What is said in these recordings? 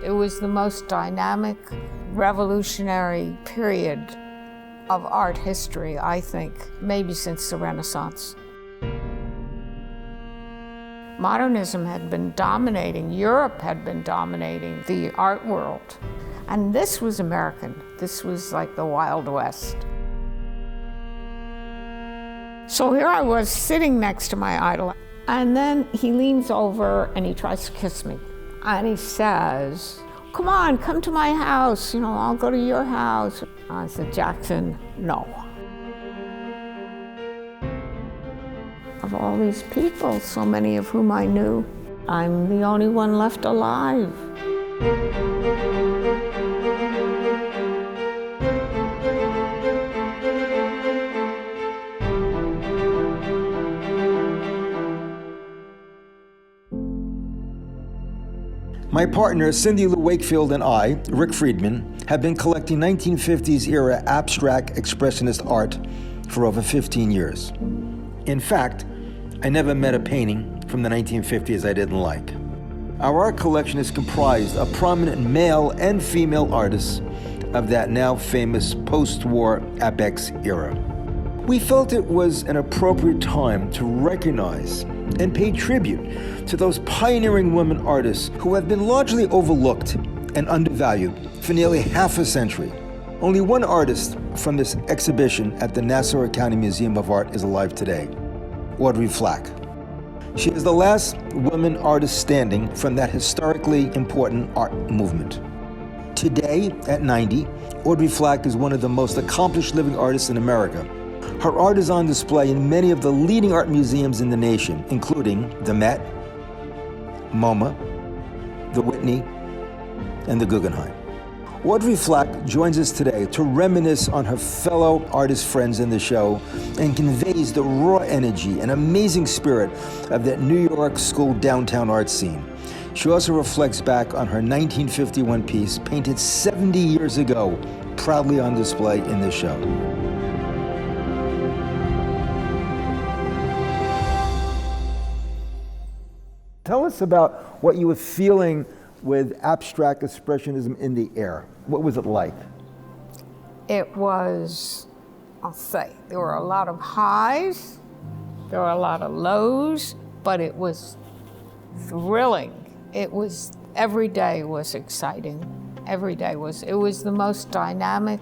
It was the most dynamic, revolutionary period of art history, I think, maybe since the Renaissance. Modernism had been dominating, Europe had been dominating the art world. And this was American. This was like the Wild West. So here I was sitting next to my idol, and then he leans over and he tries to kiss me. And he says, "Come on, come to my house, I'll go to your house." I said, "Jackson, no." Of all these people, so many of whom I knew, I'm the only one left alive. My partner, Cindy Lou Wakefield, and I, Rick Friedman, have been collecting 1950s era abstract expressionist art for over 15 years. In fact, I never met a painting from the 1950s I didn't like. Our art collection is comprised of prominent male and female artists of that now famous post-war Apex era. We felt it was an appropriate time to recognize and pay tribute to those pioneering women artists who have been largely overlooked and undervalued for nearly half a century. Only one artist from this exhibition at the Nassau County Museum of Art is alive today, Audrey Flack. She is the last woman artist standing from that historically important art movement. Today, at 90, Audrey Flack is one of the most accomplished living artists in America. Her art is on display in many of the leading art museums in the nation, including the Met, MoMA, the Whitney, and the Guggenheim. Audrey Flack joins us today to reminisce on her fellow artist friends in the show and conveys the raw energy and amazing spirit of that New York school downtown art scene. She also reflects back on her 1951 piece, painted 70 years ago, proudly on display in the show. Tell us about what you were feeling with abstract expressionism in the air. What was it like? It was, I'll say, there were a lot of highs, there were a lot of lows, but it was thrilling. Every day was exciting. It was the most dynamic,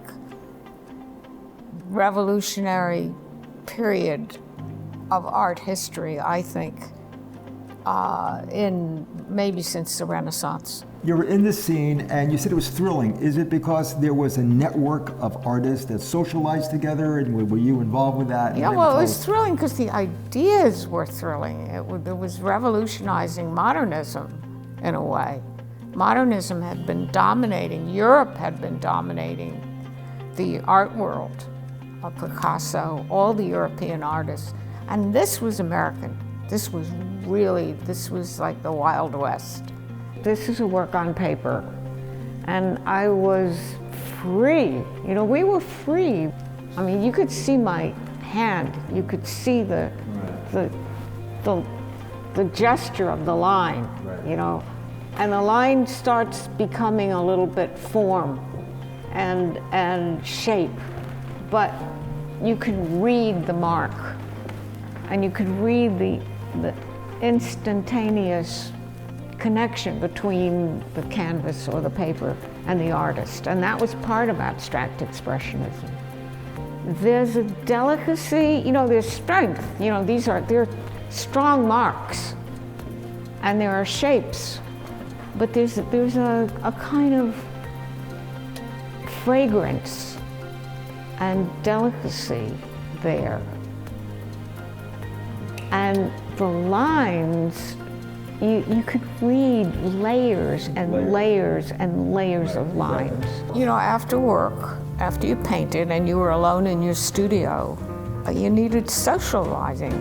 revolutionary period of art history, I think, in maybe since the Renaissance. You were in the scene and you said it was thrilling. Is it because there was a network of artists that socialized together, and were you involved with that? Yeah, well, it was thrilling because the ideas were thrilling. It was revolutionizing modernism in a way. Modernism had been dominating, Europe had been dominating the art world. Picasso, all the European artists, and this was American. This was like the Wild West. This is a work on paper, and I was free. We were free. I mean, you could see my hand. You could see the gesture of the line, and the line starts becoming a little bit form and shape, but you could read the mark, and you could read the instantaneous connection between the canvas or the paper and the artist, and that was part of abstract expressionism. There's a delicacy, there's strength, they're strong marks, and there are shapes, but there's a kind of fragrance and delicacy there. And the lines, you could read layers and layers and layers of lines. After work, after you painted and you were alone in your studio, you needed socializing.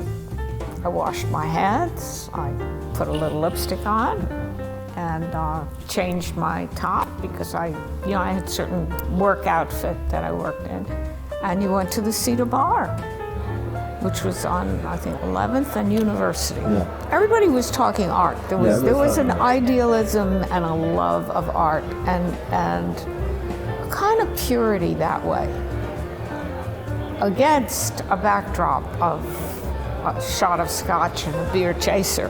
I washed my hands, I put a little lipstick on, and changed my top because I had certain work outfit that I worked in. And you went to the Cedar bar. which was on, I think, 11th and University. Yeah. Everybody was talking art. There was an idealism and a love of art and a kind of purity that way, against a backdrop of a shot of scotch and a beer chaser.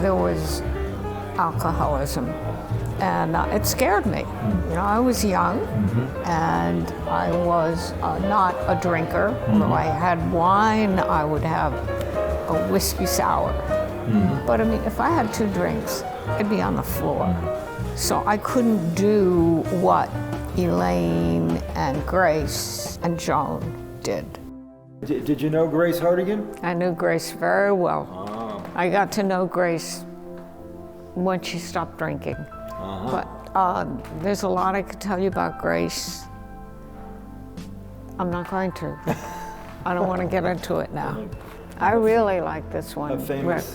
There was alcoholism, and it scared me. You know, I was young, and I was not a drinker. Although I had wine, I would have a whiskey sour. But I mean, if I had 2 drinks, I'd be on the floor. So I couldn't do what Elaine and Grace and Joan did. Did you know Grace Hardigan? I knew Grace very well. I got to know Grace when she stopped drinking. But there's a lot I could tell you about Grace. I'm not going to. I don't want to get into it now. I really like this one. A famous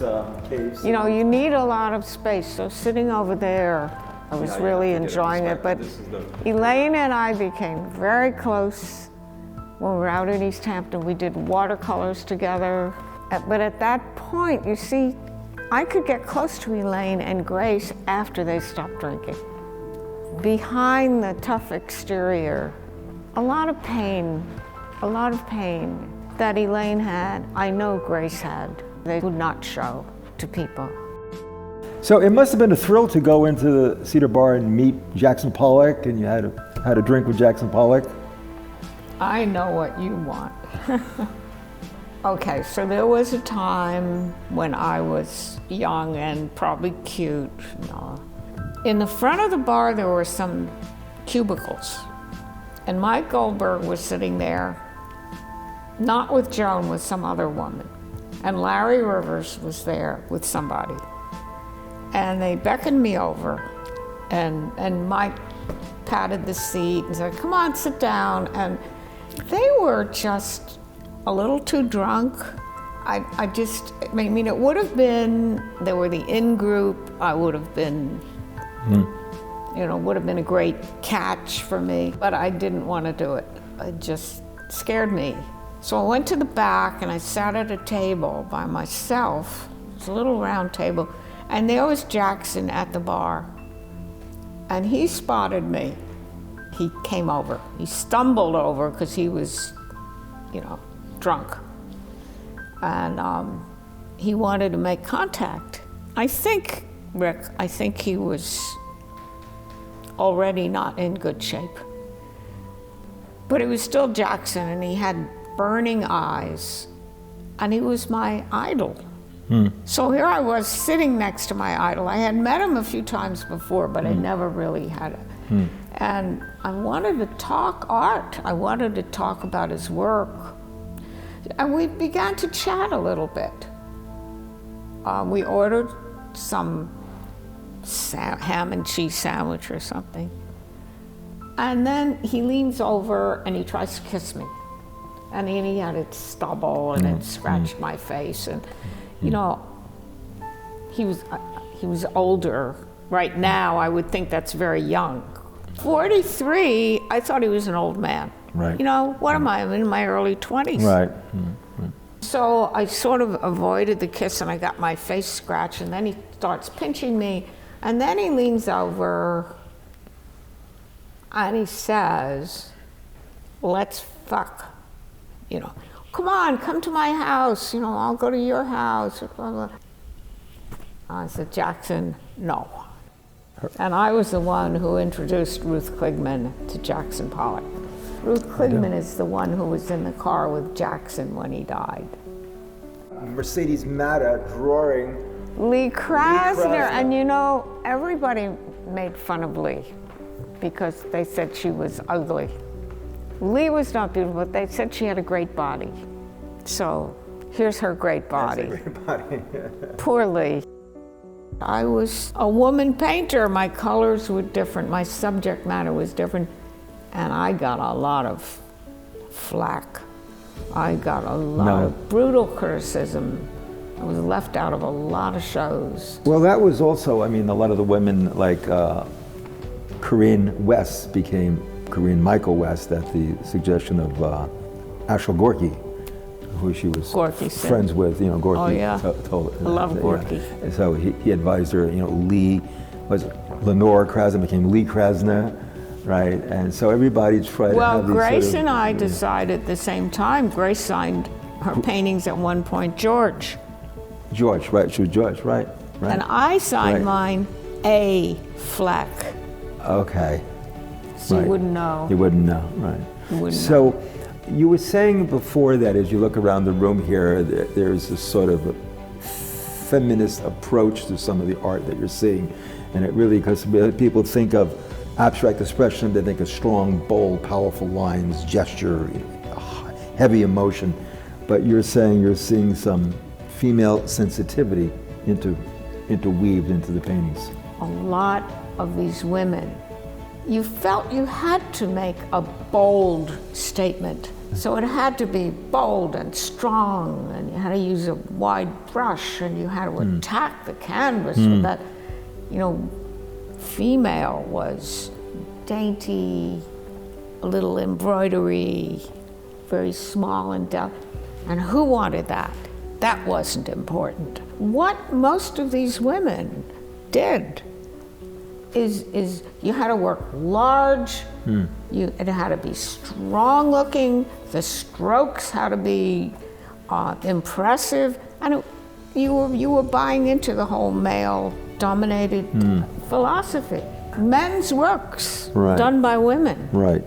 case. You know, you need a lot of space. So sitting over there, I was really enjoying it. But Elaine and I became very close when we were out in East Hampton. We did watercolors together. But at that point, you see, I could get close to Elaine and Grace after they stopped drinking. Behind the tough exterior, a lot of pain that Elaine had, I know Grace had. They would not show to people. So it must have been a thrill to go into the Cedar Bar and meet Jackson Pollock, and you had a drink with Jackson Pollock. I know what you want. Okay, so there was a time when I was young and probably cute. No. In the front of the bar, there were some cubicles. And Mike Goldberg was sitting there, not with Joan, with some other woman. And Larry Rivers was there with somebody. And they beckoned me over, and Mike patted the seat and said, "Come on, sit down." And they were just a little too drunk. I mean, it would have been, they were the in group. I would have been, you know, would have been a great catch for me, but I didn't want to do it. It just scared me. So I went to the back and I sat at a table by myself. It's a little round table, and there was Jackson at the bar. And he spotted me. He came over. He stumbled over because he was, you know, drunk. And he wanted to make contact. I think, Rick, he was already not in good shape. But it was still Jackson, and he had burning eyes, and he was my idol. So here I was sitting next to my idol. I had met him a few times before, but I never really had it. And I wanted to talk art. I wanted to talk about his work. And we began to chat a little bit. We ordered some ham and cheese sandwich or something. And then he leans over and he tries to kiss me. And he had it stubble and it scratched my face. And, you know, he was older. Right now, I would think that's very young. 43, I thought he was an old man. Right. You know, what am I? I'm in my early 20s. Right. So I sort of avoided the kiss and I got my face scratched, and then he starts pinching me, and then he leans over and he says, "Let's fuck." You know, "Come on, come to my house, you know, I'll go to your house." Blah, blah. I said, "Jackson, no." And I was the one who introduced Ruth Kligman to Jackson Pollock. Ruth Kligman is the one who was in the car with Jackson when he died. Mercedes Matta drawing Lee Krasner. And you know, everybody made fun of Lee because they said she was ugly. Lee was not beautiful, but they said she had a great body. So here's her great body. That's a great body. Poor Lee. I was a woman painter. My colors were different. My subject matter was different. And I got a lot of flack. I got a lot of brutal criticism. I was left out of a lot of shows. Well, that was also, I mean, a lot of the women, like Corinne West became Corinne Michael West at the suggestion of Ashel Gorky. who she was Gorky friends with, Gorky. Oh, yeah. Told I love Gorky. Yeah. And so he advised her, Lee, Lenore Krasner became Lee Krasner, right? And so everybody tried to have these Grace and I decided at the same time. Grace signed her paintings at one point, George. George, right? She was George, right? And I signed mine A. Flack. Okay. So you wouldn't know. You wouldn't know, right? You wouldn't know. So you were saying before that as you look around the room here, there's this sort of a feminist approach to some of the art that you're seeing. And it really, because people think of abstract expression, they think of strong, bold, powerful lines, gesture, heavy emotion. But you're saying you're seeing some female sensitivity interweaved into the paintings. A lot of these women, you felt you had to make a bold statement. So it had to be bold and strong, and you had to use a wide brush, and you had to attack the canvas with that. Female was dainty, a little embroidery, very small and delicate. And who wanted that? That wasn't important. What most of these women did is you had to work large, it had to be strong looking, the strokes had to be impressive, and you were buying into the whole male dominated philosophy. Men's works done by women. Right.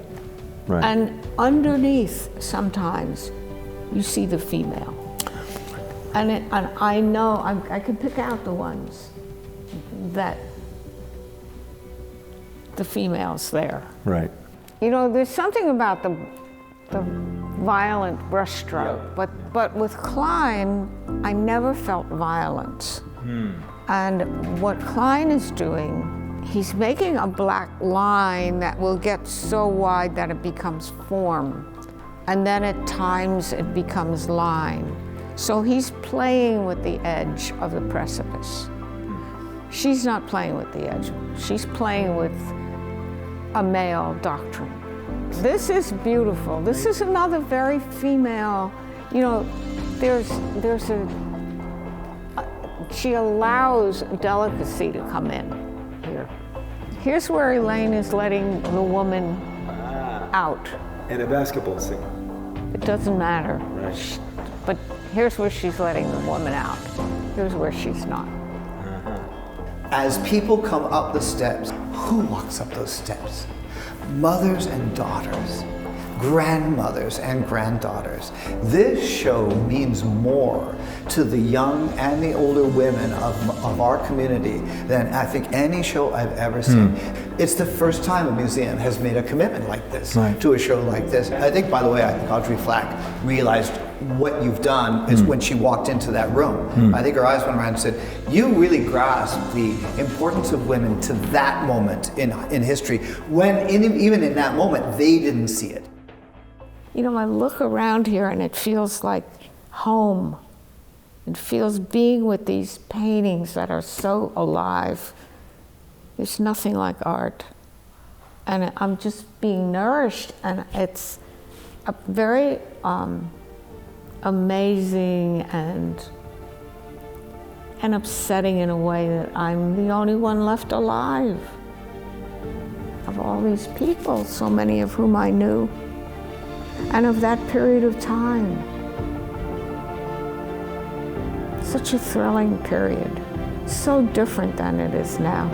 And underneath sometimes you see the female. And I know, I can pick out the ones that the female's there. Right. There's something about the violent brushstroke, but with Klein, I never felt violence. And what Klein is doing, he's making a black line that will get so wide that it becomes form. And then at times it becomes line. So he's playing with the edge of the precipice. She's not playing with the edge. She's playing with a male doctrine. This is beautiful. This is another very female, she allows delicacy to come in here. Here's where Elaine is letting the woman out. In a basketball scene. It doesn't matter. Right. But here's where she's letting the woman out. Here's where she's not. As people come up the steps, who walks up those steps? Mothers and daughters, grandmothers and granddaughters. This show means more to the young and the older women of our community than I think any show I've ever seen. It's the first time a museum has made a commitment like this to a show like this. I think, by the way, I think Audrey Flack realized what you've done is when she walked into that room. I think her eyes went around and said, you really grasp the importance of women to that moment in history, when even in that moment, they didn't see it. I look around here and it feels like home. It feels being with these paintings that are so alive. There's nothing like art. And I'm just being nourished, and it's a very amazing and upsetting in a way that I'm the only one left alive of all these people, so many of whom I knew, and of that period of time. Such a thrilling period, so different than it is now.